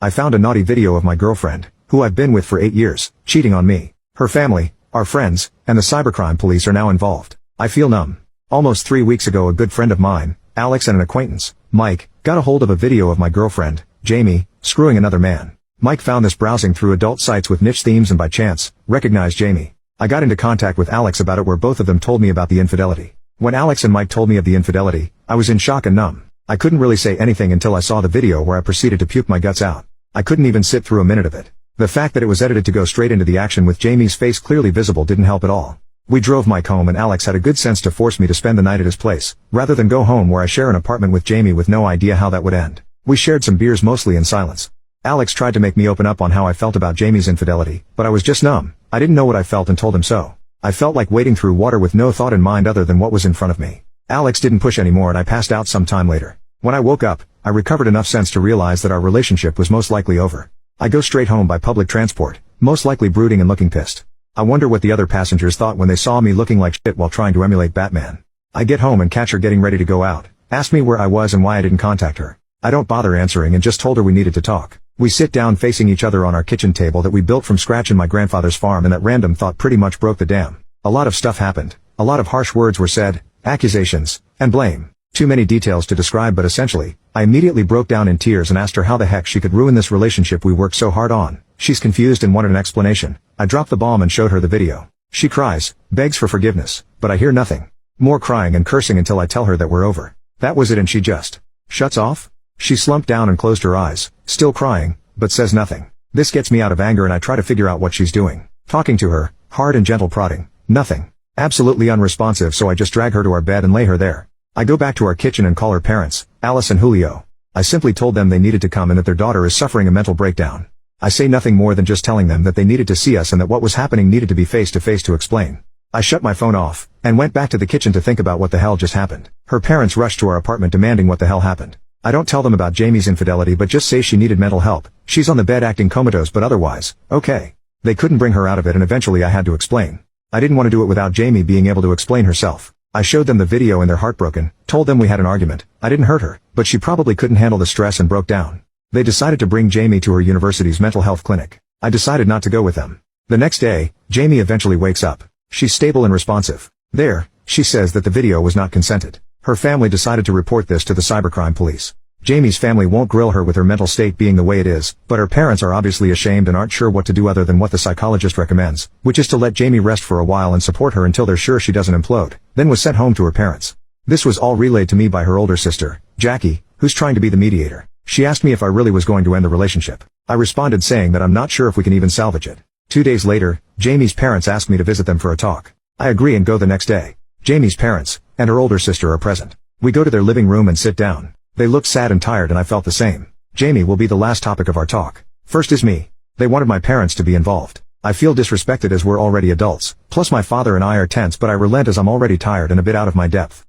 I found a naughty video of my girlfriend, who I've been with for 8 years, cheating on me. Her family, our friends, and the cybercrime police are now involved. I feel numb. Almost 3 weeks ago a good friend of mine, Alex, and an acquaintance, Mike, got a hold of a video of my girlfriend, Jamie, screwing another man. Mike found this browsing through adult sites with niche themes and by chance, recognized Jamie. I got into contact with Alex about it, where both of them told me about the infidelity. When Alex and Mike told me of the infidelity, I was in shock and numb. I couldn't really say anything until I saw the video, where I proceeded to puke my guts out. I couldn't even sit through a minute of it. The fact that it was edited to go straight into the action with Jamie's face clearly visible didn't help at all. We drove Mike home, and Alex had a good sense to force me to spend the night at his place, rather than go home where I share an apartment with Jamie with no idea how that would end. We shared some beers mostly in silence. Alex tried to make me open up on how I felt about Jamie's infidelity, but I was just numb. I didn't know what I felt and told him so. I felt like wading through water with no thought in mind other than what was in front of me. Alex didn't push anymore and I passed out some time later. When I woke up, I recovered enough sense to realize that our relationship was most likely over. I go straight home by public transport, most likely brooding and looking pissed. I wonder what the other passengers thought when they saw me looking like shit while trying to emulate Batman. I get home and catch her getting ready to go out, asked me where I was and why I didn't contact her. I don't bother answering and just told her we needed to talk. We sit down facing each other on our kitchen table that we built from scratch in my grandfather's farm, and that random thought pretty much broke the dam. A lot of stuff happened. A lot of harsh words were said, accusations, and blame. Too many details to describe, but essentially, I immediately broke down in tears and asked her how the heck she could ruin this relationship we worked so hard on. She's confused and wanted an explanation. I dropped the bomb and showed her the video. She cries, begs for forgiveness, but I hear nothing. More crying and cursing until I tell her that we're over. That was it, and she just shuts off. She slumped down and closed her eyes, still crying, but says nothing. This gets me out of anger and I try to figure out what she's doing. Talking to her, hard and gentle prodding, nothing. Absolutely unresponsive, so I just drag her to our bed and lay her there. I go back to our kitchen and call her parents, Alice and Julio. I simply told them they needed to come and that their daughter is suffering a mental breakdown. I say nothing more than just telling them that they needed to see us and that what was happening needed to be face to face to explain. I shut my phone off, and went back to the kitchen to think about what the hell just happened. Her parents rushed to our apartment demanding what the hell happened. I don't tell them about Jamie's infidelity but just say she needed mental help. She's on the bed acting comatose, but otherwise, okay. They couldn't bring her out of it and eventually I had to explain. I didn't want to do it without Jamie being able to explain herself. I showed them the video and they're heartbroken, told them we had an argument. I didn't hurt her, but she probably couldn't handle the stress and broke down. They decided to bring Jamie to her university's mental health clinic. I decided not to go with them. The next day, Jamie eventually wakes up. She's stable and responsive. There, she says that the video was not consented. Her family decided to report this to the cybercrime police. Jamie's family won't grill her with her mental state being the way it is, but her parents are obviously ashamed and aren't sure what to do other than what the psychologist recommends, which is to let Jamie rest for a while and support her until they're sure she doesn't implode, then was sent home to her parents. This was all relayed to me by her older sister, Jackie, who's trying to be the mediator. She asked me if I really was going to end the relationship. I responded saying that I'm not sure if we can even salvage it. 2 days later, Jamie's parents asked me to visit them for a talk. I agree and go the next day. Jamie's parents, and her older sister are present. We go to their living room and sit down. They looked sad and tired and I felt the same. Jamie will be the last topic of our talk. First is me. They wanted my parents to be involved. I feel disrespected as we're already adults, plus my father and I are tense, but I relent as I'm already tired and a bit out of my depth.